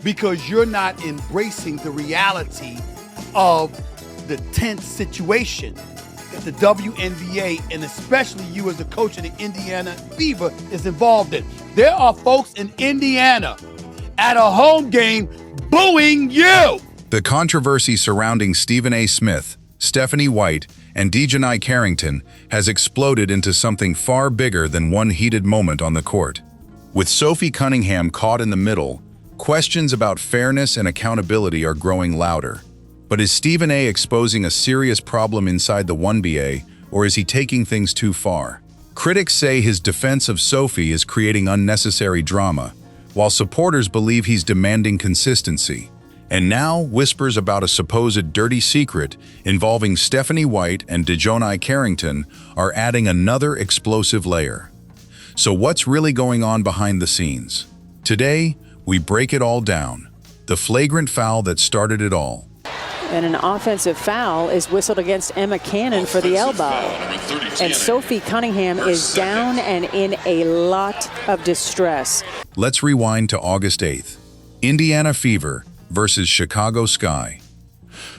because you're not embracing the reality of the tense situation that the WNBA, and especially you as a coach of the Indiana Fever, is involved in. There are folks in Indiana at a home game booing you. The controversy surrounding Stephen A. Smith, Stephanie White, and DiJonai Carrington has exploded into something far bigger than one heated moment on the court. With Sophie Cunningham caught in the middle, questions about fairness and accountability are growing louder. But is Stephen A. exposing a serious problem inside the WNBA, or is he taking things too far? Critics say his defense of Sophie is creating unnecessary drama, while supporters believe he's demanding consistency. And now, whispers about a supposed dirty secret involving Stephanie White and DiJonai Carrington are adding another explosive layer. So what's really going on behind the scenes? Today, we break it all down. The flagrant foul that started it all. And an offensive foul is whistled against Emma Cannon for the elbow. And Sophie Cunningham is down and in a lot of distress. Let's rewind to August 8th. Indiana Fever versus Chicago Sky.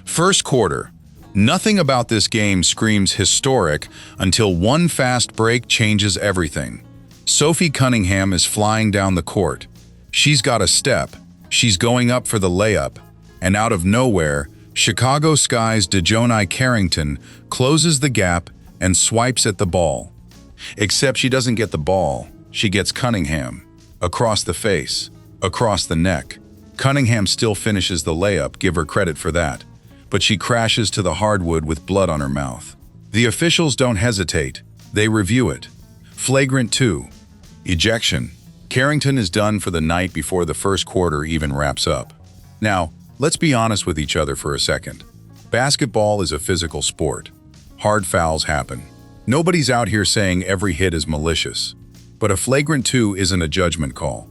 First quarter. Nothing about this game screams historic until one fast break changes everything. Sophie Cunningham is flying down the court. She's got a step. She's going up for the layup. And out of nowhere, Chicago Sky's DiJonai Carrington closes the gap and swipes at the ball. Except she doesn't get the ball. She gets Cunningham. Across the face. Across the neck. Cunningham still finishes the layup, give her credit for that. But she crashes to the hardwood with blood on her mouth. The officials don't hesitate. They review it. Flagrant 2. Ejection. Carrington is done for the night before the first quarter even wraps up. Now, let's be honest with each other for a second. Basketball is a physical sport. Hard fouls happen. Nobody's out here saying every hit is malicious. But a flagrant 2 isn't a judgment call.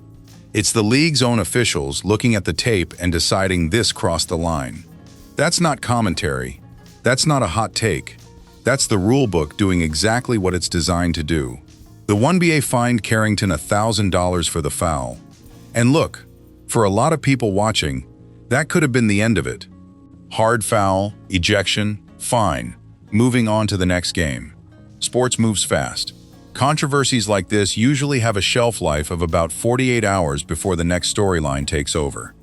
It's the league's own officials looking at the tape and deciding this crossed the line. That's not commentary. That's not a hot take. That's the rule book doing exactly what it's designed to do. The WNBA fined Carrington $1,000 for the foul. And look, for a lot of people watching, that could have been the end of it. Hard foul, ejection, fine. Moving on to the next game. Sports moves fast. Controversies like this usually have a shelf life of about 48 hours before the next storyline takes over.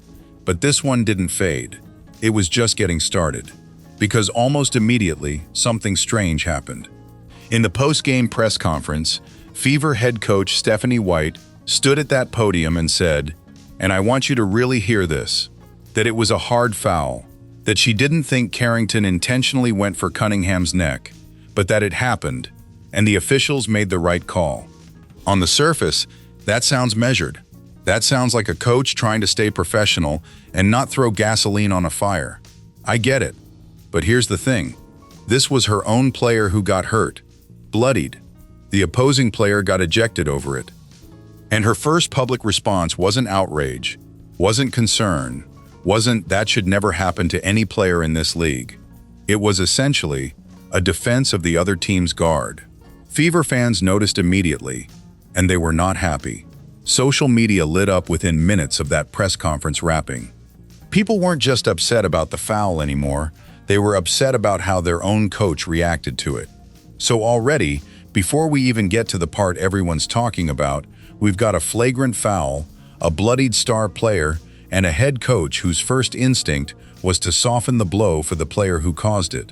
But this one didn't fade. It was just getting started. Because almost immediately, something strange happened. In the post-game press conference, Fever head coach Stephanie White stood at that podium and said, and I want you to really hear this, that it was a hard foul, that she didn't think Carrington intentionally went for Cunningham's neck, but that it happened, and the officials made the right call. On the surface, that sounds measured. That sounds like a coach trying to stay professional and not throw gasoline on a fire. I get it. But here's the thing. This was her own player who got hurt, bloodied. The opposing player got ejected over it. And her first public response wasn't outrage, wasn't concern, wasn't that should never happen to any player in this league. It was essentially a defense of the other team's guard. Fever fans noticed immediately, and they were not happy. Social media lit up within minutes of that press conference wrapping. People weren't just upset about the foul anymore, they were upset about how their own coach reacted to it. So already, before we even get to the part everyone's talking about, we've got a flagrant foul, a bloodied star player, and a head coach whose first instinct was to soften the blow for the player who caused it.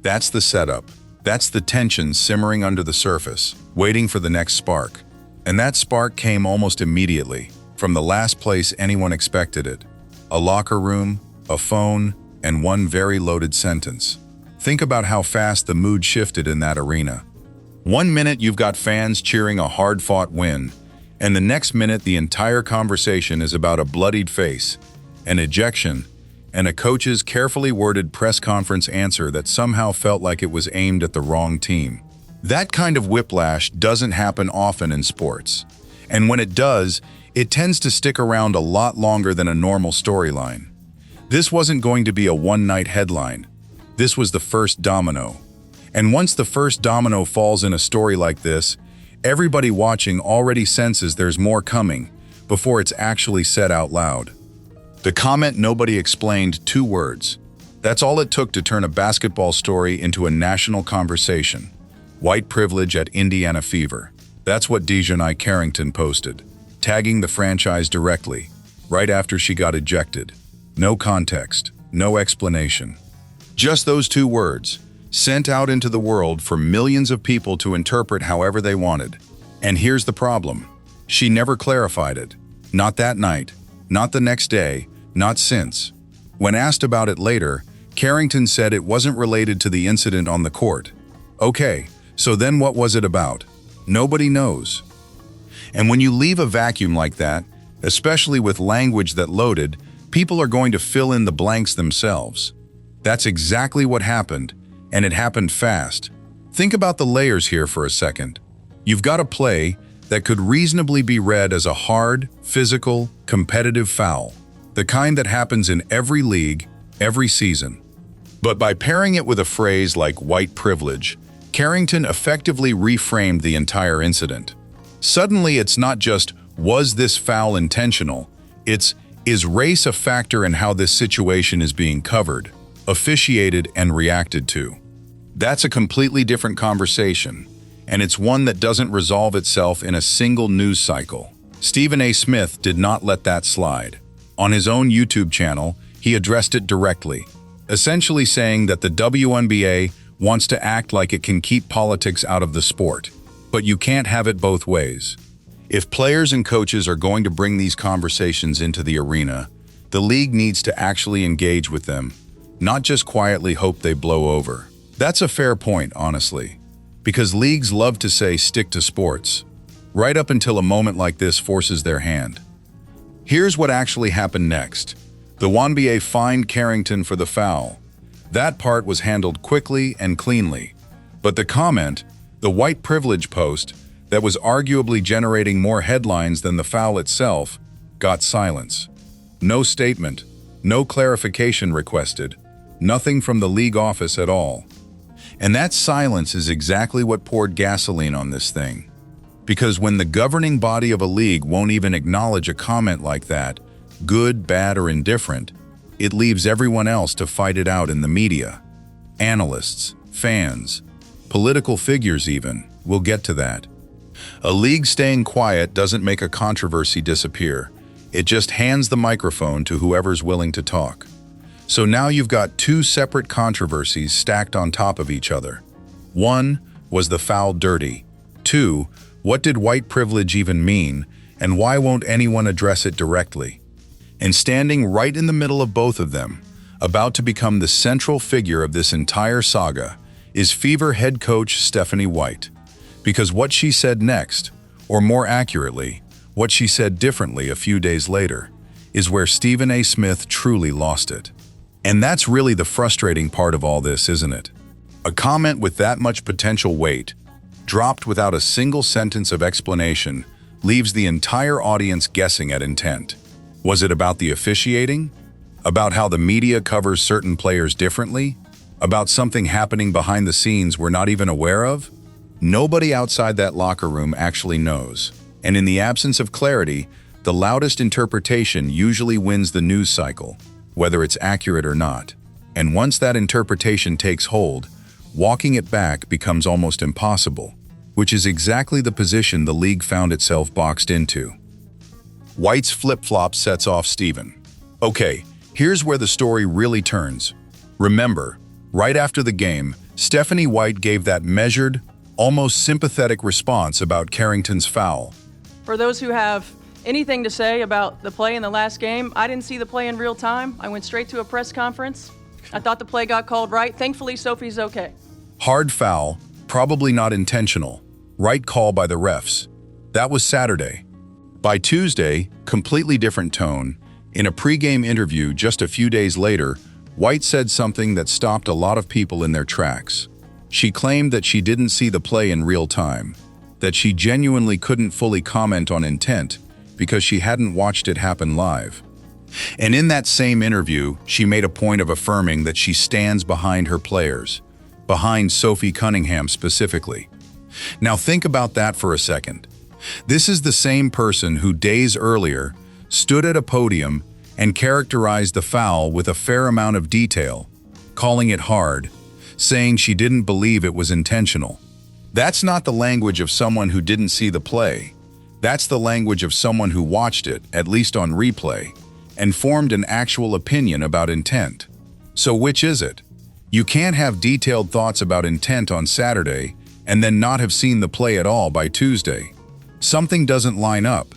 That's the setup. That's the tension simmering under the surface, waiting for the next spark. And that spark came almost immediately, from the last place anyone expected it. A locker room, a phone, and one very loaded sentence. Think about how fast the mood shifted in that arena. 1 minute you've got fans cheering a hard-fought win, and the next minute the entire conversation is about a bloodied face, an ejection, and a coach's carefully worded press conference answer that somehow felt like it was aimed at the wrong team. That kind of whiplash doesn't happen often in sports, and when it does, it tends to stick around a lot longer than a normal storyline. This wasn't going to be a one-night headline. This was the first domino. And once the first domino falls in a story like this, everybody watching already senses there's more coming before it's actually said out loud. The comment nobody explained, 2 words. That's all it took to turn a basketball story into a national conversation. White privilege at Indiana Fever. That's what DiJonai Carrington posted, tagging the franchise directly, right after she got ejected. No context, no explanation. Just those 2 words, sent out into the world for millions of people to interpret however they wanted. And here's the problem. She never clarified it. Not that night, not the next day, not since. When asked about it later, Carrington said it wasn't related to the incident on the court. Okay, so then what was it about? Nobody knows. And when you leave a vacuum like that, especially with language that loaded, people are going to fill in the blanks themselves. That's exactly what happened, and it happened fast. Think about the layers here for a second. You've got a play that could reasonably be read as a hard, physical, competitive foul, the kind that happens in every league, every season. But by pairing it with a phrase like white privilege, Carrington effectively reframed the entire incident. Suddenly, it's not just, was this foul intentional? It's, is race a factor in how this situation is being covered, officiated, and reacted to? That's a completely different conversation, and it's one that doesn't resolve itself in a single news cycle. Stephen A. Smith did not let that slide. On his own YouTube channel, he addressed it directly, essentially saying that the WNBA wants to act like it can keep politics out of the sport. But you can't have it both ways. If players and coaches are going to bring these conversations into the arena, the league needs to actually engage with them, not just quietly hope they blow over. That's a fair point, honestly, because leagues love to say stick to sports, right up until a moment like this forces their hand. Here's what actually happened next. The WNBA fined Carrington for the foul. That part was handled quickly and cleanly. But the comment, the white privilege post, that was arguably generating more headlines than the foul itself, got silence. No statement, no clarification requested, nothing from the league office at all. And that silence is exactly what poured gasoline on this thing. Because when the governing body of a league won't even acknowledge a comment like that, good, bad, or indifferent, it leaves everyone else to fight it out in the media. Analysts, fans, political figures even, we'll get to that. A league staying quiet doesn't make a controversy disappear. It just hands the microphone to whoever's willing to talk. So now you've got 2 separate controversies stacked on top of each other. 1, was the foul dirty? 2, what did white privilege even mean, and why won't anyone address it directly? And standing right in the middle of both of them, about to become the central figure of this entire saga, is Fever head coach Stephanie White. Because what she said next, or more accurately, what she said differently a few days later, is where Stephen A. Smith truly lost it. And that's really the frustrating part of all this, isn't it? A comment with that much potential weight, dropped without a single sentence of explanation, leaves the entire audience guessing at intent. Was it about the officiating? About how the media covers certain players differently? About something happening behind the scenes we're not even aware of? Nobody outside that locker room actually knows. And in the absence of clarity, the loudest interpretation usually wins the news cycle, whether it's accurate or not. And once that interpretation takes hold, walking it back becomes almost impossible, which is exactly the position the league found itself boxed into. White's flip-flop sets off Stephen. Okay, here's where the story really turns. Remember, right after the game, Stephanie White gave that measured, almost sympathetic response about Carrington's foul. For those who have anything to say about the play in the last game, I didn't see the play in real time. I went straight to a press conference. I thought the play got called right. Thankfully, Sophie's okay. Hard foul, probably not intentional. Right call by the refs. That was Saturday. By Tuesday, completely different tone. In a pregame interview just a few days later, White said something that stopped a lot of people in their tracks. She claimed that she didn't see the play in real time, that she genuinely couldn't fully comment on intent because she hadn't watched it happen live. And in that same interview, she made a point of affirming that she stands behind her players, behind Sophie Cunningham specifically. Now think about that for a second. This is the same person who days earlier stood at a podium and characterized the foul with a fair amount of detail, calling it hard, saying she didn't believe it was intentional. That's not the language of someone who didn't see the play. That's the language of someone who watched it, at least on replay, and formed an actual opinion about intent. So which is it? You can't have detailed thoughts about intent on Saturday and then not have seen the play at all by Tuesday. Something doesn't line up.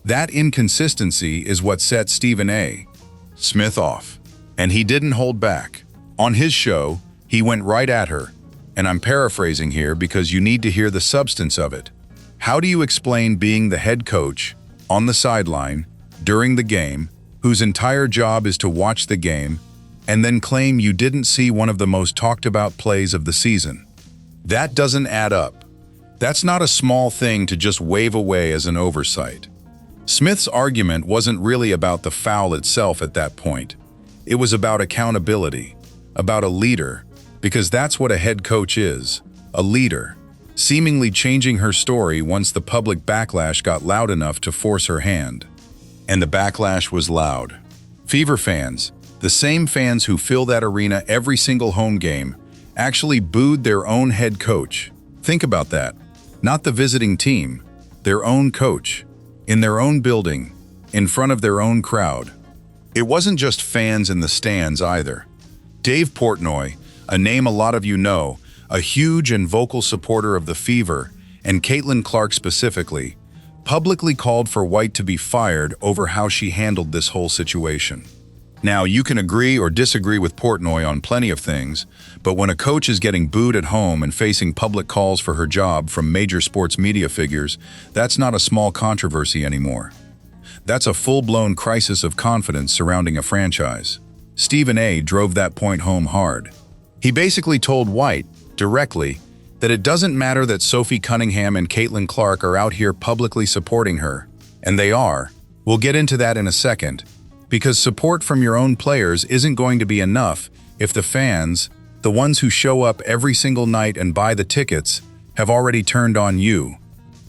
That inconsistency is what set Stephen A. Smith off. And he didn't hold back. On his show, he went right at her. And I'm paraphrasing here because you need to hear the substance of it. How do you explain being the head coach, on the sideline, during the game, whose entire job is to watch the game, and then claim you didn't see one of the most talked about plays of the season? That doesn't add up. That's not a small thing to just wave away as an oversight. Smith's argument wasn't really about the foul itself at that point. It was about accountability, about a leader, because that's what a head coach is, a leader, seemingly changing her story once the public backlash got loud enough to force her hand. And the backlash was loud. Fever fans, the same fans who fill that arena every single home game, actually booed their own head coach. Think about that. Not the visiting team, their own coach, in their own building, in front of their own crowd. It wasn't just fans in the stands either. Dave Portnoy, a name a lot of you know, a huge and vocal supporter of the Fever, and Caitlyn Clark specifically, publicly called for White to be fired over how she handled this whole situation. Now, you can agree or disagree with Portnoy on plenty of things, but when a coach is getting booed at home and facing public calls for her job from major sports media figures, that's not a small controversy anymore. That's a full-blown crisis of confidence surrounding a franchise. Stephen A. drove that point home hard. He basically told White, directly, that it doesn't matter that Sophie Cunningham and Caitlyn Clark are out here publicly supporting her, and they are. We'll get into that in a second. Because support from your own players isn't going to be enough if the fans, the ones who show up every single night and buy the tickets, have already turned on you.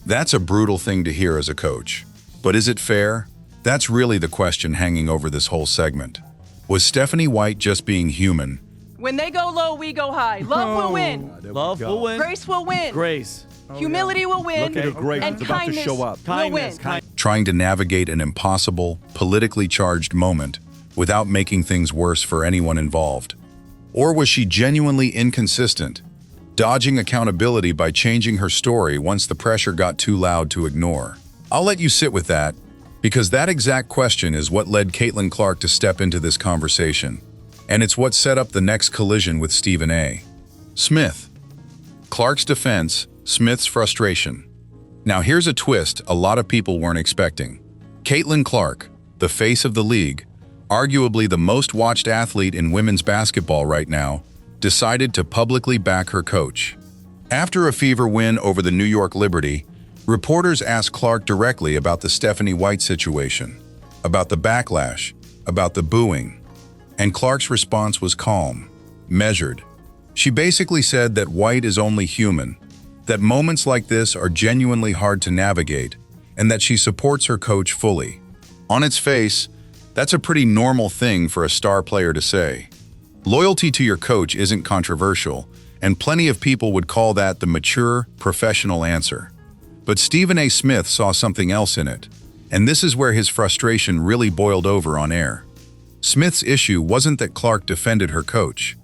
That's a brutal thing to hear as a coach. But is it fair? That's really the question hanging over this whole segment. Was Stephanie White just being human? When they go low, we go high. Love will win. Love will win. Grace will win. Grace. Humility will win. Look at Grace. And It's about to kindness show up. will win. Trying to navigate an impossible, politically charged moment without making things worse for anyone involved? Or was she genuinely inconsistent, dodging accountability by changing her story once the pressure got too loud to ignore? I'll let you sit with that, because that exact question is what led Caitlyn Clark to step into this conversation, and it's what set up the next collision with Stephen A. Smith. Clark's defense, Smith's frustration. Now here's a twist a lot of people weren't expecting. Caitlyn Clark, the face of the league, arguably the most watched athlete in women's basketball right now, decided to publicly back her coach. After a Fever win over the New York Liberty, reporters asked Clark directly about the Stephanie White situation, about the backlash, about the booing. And Clark's response was calm, measured. She basically said that White is only human, that moments like this are genuinely hard to navigate, and that she supports her coach fully. On its face, that's a pretty normal thing for a star player to say. Loyalty to your coach isn't controversial, and plenty of people would call that the mature, professional answer. But Stephen A. Smith saw something else in it, and this is where his frustration really boiled over on air. Smith's issue wasn't that Clark defended her coach.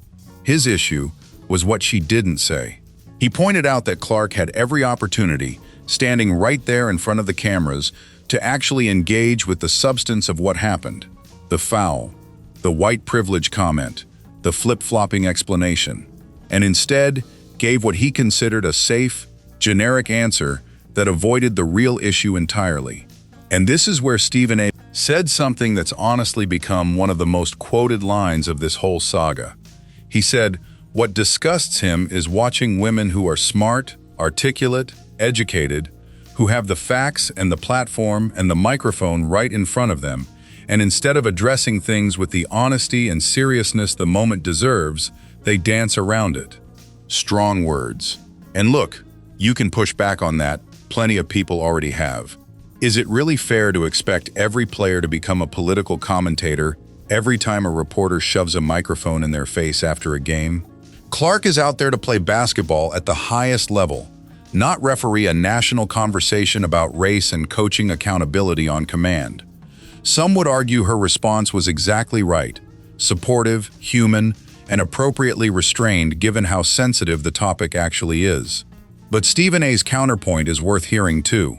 His issue was what she didn't say. He pointed out that Clark had every opportunity, standing right there in front of the cameras, to actually engage with the substance of what happened. The foul, the white privilege comment, the flip-flopping explanation, and instead gave what he considered a safe, generic answer that avoided the real issue entirely. And this is where Stephen A. said something that's honestly become one of the most quoted lines of this whole saga. He said, "What disgusts him is watching women who are smart, articulate, educated, who have the facts and the platform and the microphone right in front of them, and instead of addressing things with the honesty and seriousness the moment deserves, they dance around it." Strong words. And look, you can push back on that. Plenty of people already have. Is it really fair to expect every player to become a political commentator every time a reporter shoves a microphone in their face after a game? Clark is out there to play basketball at the highest level, not referee a national conversation about race and coaching accountability on command. Some would argue her response was exactly right, supportive, human, and appropriately restrained given how sensitive the topic actually is. But Stephen A's counterpoint is worth hearing too.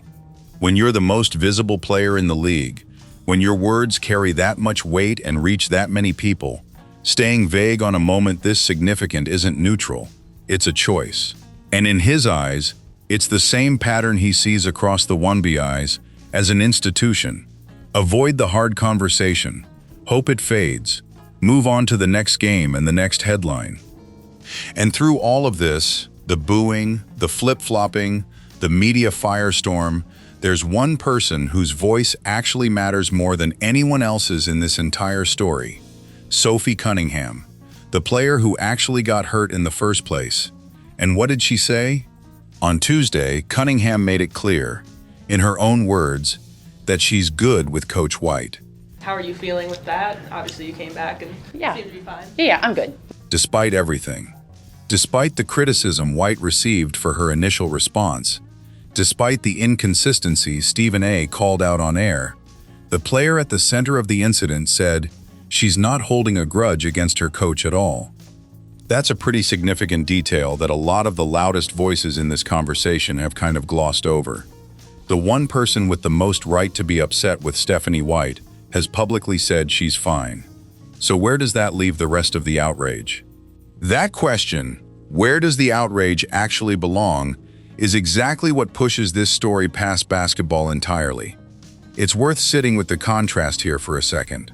When you're the most visible player in the league, when your words carry that much weight and reach that many people, staying vague on a moment this significant isn't neutral, it's a choice. And in his eyes, it's the same pattern he sees across the WNBA as an institution. Avoid the hard conversation, hope it fades, move on to the next game and the next headline. And through all of this, the booing, the flip-flopping, the media firestorm, there's one person whose voice actually matters more than anyone else's in this entire story. Sophie Cunningham, the player who actually got hurt in the first place. And what did she say? On Tuesday, Cunningham made it clear, in her own words, that she's good with Coach White. How are you feeling with that? Obviously, you came back and Yeah. seemed to be fine. Yeah, I'm good. Despite everything, despite the criticism White received for her initial response, despite the inconsistencies Stephen A called out on air, the player at the center of the incident said she's not holding a grudge against her coach at all. That's a pretty significant detail that a lot of the loudest voices in this conversation have kind of glossed over. The one person with the most right to be upset with Stephanie White has publicly said she's fine. So where does that leave the rest of the outrage? That question, where does the outrage actually belong, is exactly what pushes this story past basketball entirely. It's worth sitting with the contrast here for a second.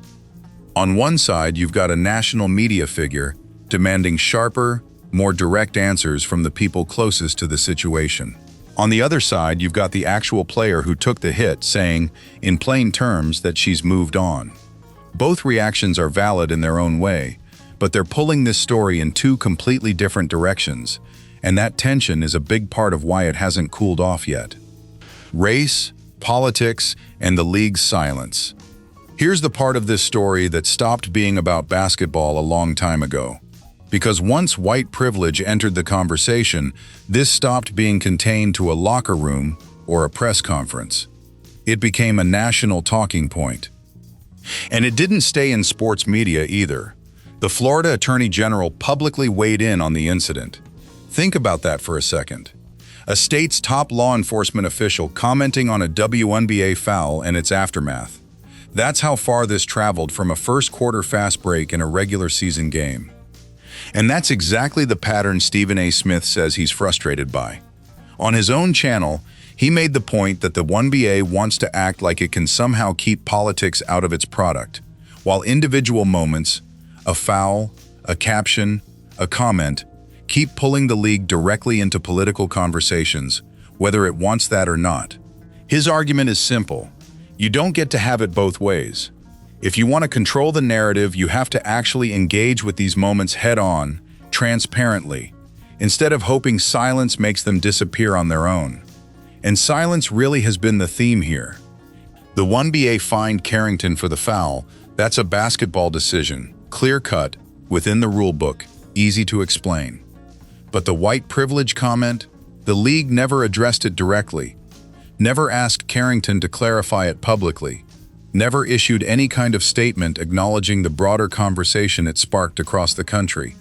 On one side, you've got a national media figure demanding sharper, more direct answers from the people closest to the situation. On the other side, you've got the actual player who took the hit saying, in plain terms, that she's moved on. Both reactions are valid in their own way, but they're pulling this story in two completely different directions, and that tension is a big part of why it hasn't cooled off yet. Race, politics, and the league's silence. Here's the part of this story that stopped being about basketball a long time ago. Because once white privilege entered the conversation, this stopped being contained to a locker room or a press conference. It became a national talking point. And it didn't stay in sports media either. The Florida Attorney General publicly weighed in on the incident. Think about that for a second. A state's top law enforcement official commenting on a WNBA foul and its aftermath. That's how far this traveled from a first-quarter fast break in a regular season game. And that's exactly the pattern Stephen A. Smith says he's frustrated by. On his own channel, he made the point that the WNBA wants to act like it can somehow keep politics out of its product, while individual moments, a foul, a caption, a comment, keep pulling the league directly into political conversations, whether it wants that or not. His argument is simple. You don't get to have it both ways. If you want to control the narrative, you have to actually engage with these moments head-on, transparently, instead of hoping silence makes them disappear on their own. And silence really has been the theme here. The WNBA fined Carrington for the foul. That's a basketball decision, clear-cut, within the rulebook, easy to explain. But the white privilege comment, the league never addressed it directly, never asked Carrington to clarify it publicly, never issued any kind of statement acknowledging the broader conversation it sparked across the country.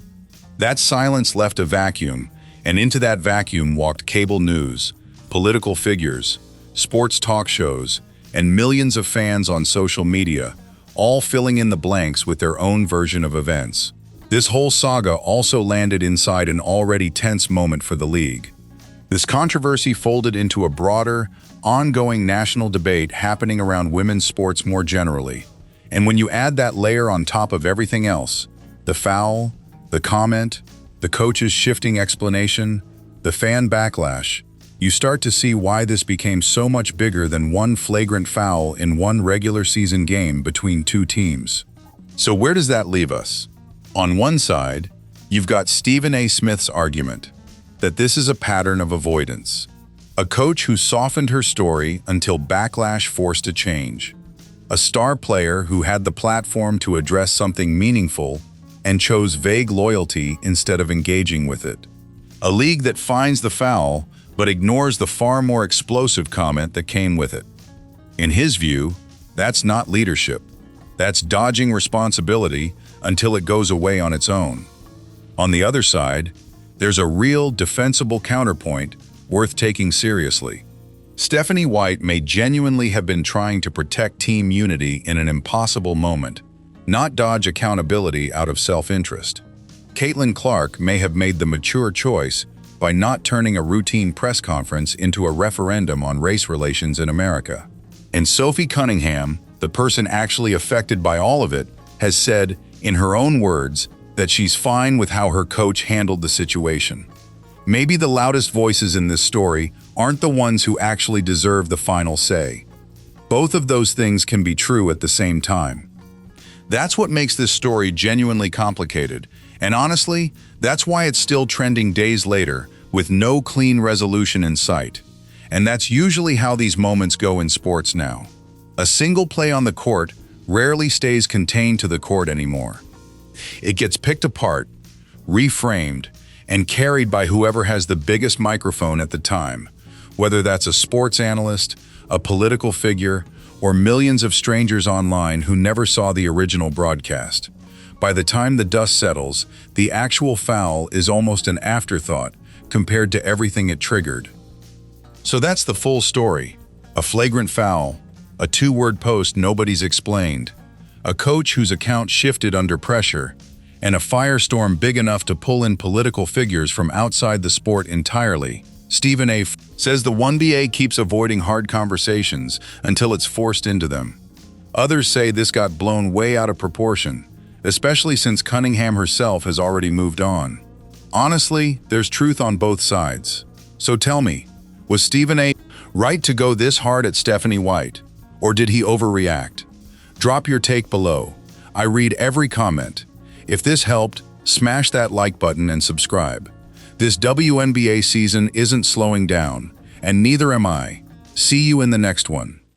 That silence left a vacuum, and into that vacuum walked cable news, political figures, sports talk shows, and millions of fans on social media, all filling in the blanks with their own version of events. This whole saga also landed inside an already tense moment for the league. This controversy folded into a broader, ongoing national debate happening around women's sports more generally. And when you add that layer on top of everything else, the foul, the comment, the coach's shifting explanation, the fan backlash, you start to see why this became so much bigger than one flagrant foul in one regular season game between two teams. So where does that leave us? On one side, you've got Stephen A. Smith's argument that this is a pattern of avoidance. A coach who softened her story until backlash forced a change. A star player who had the platform to address something meaningful and chose vague loyalty instead of engaging with it. A league that finds the foul but ignores the far more explosive comment that came with it. In his view, that's not leadership. That's dodging responsibility until it goes away on its own. On the other side, there's a real defensible counterpoint worth taking seriously. Stephanie White may genuinely have been trying to protect team unity in an impossible moment, not dodge accountability out of self-interest. Caitlyn Clark may have made the mature choice by not turning a routine press conference into a referendum on race relations in America. And Sophie Cunningham, the person actually affected by all of it, has said, in her own words, that she's fine with how her coach handled the situation. Maybe the loudest voices in this story aren't the ones who actually deserve the final say. Both of those things can be true at the same time. That's what makes this story genuinely complicated, and honestly, that's why it's still trending days later with no clean resolution in sight. And that's usually how these moments go in sports now. A single play on the court rarely stays contained to the court anymore. It gets picked apart, reframed, and carried by whoever has the biggest microphone at the time, whether that's a sports analyst, a political figure, or millions of strangers online who never saw the original broadcast. By the time the dust settles, the actual foul is almost an afterthought compared to everything it triggered. So that's the full story. A flagrant foul, a two-word post nobody's explained, a coach whose account shifted under pressure, and a firestorm big enough to pull in political figures from outside the sport entirely. Stephen A. says the WNBA keeps avoiding hard conversations until it's forced into them. Others say this got blown way out of proportion, especially since Cunningham herself has already moved on. Honestly, there's truth on both sides. So tell me, was Stephen A. right to go this hard at Stephanie White? Or did he overreact? Drop your take below. I read every comment. If this helped, smash that like button and subscribe. This WNBA season isn't slowing down, and neither am I. See you in the next one.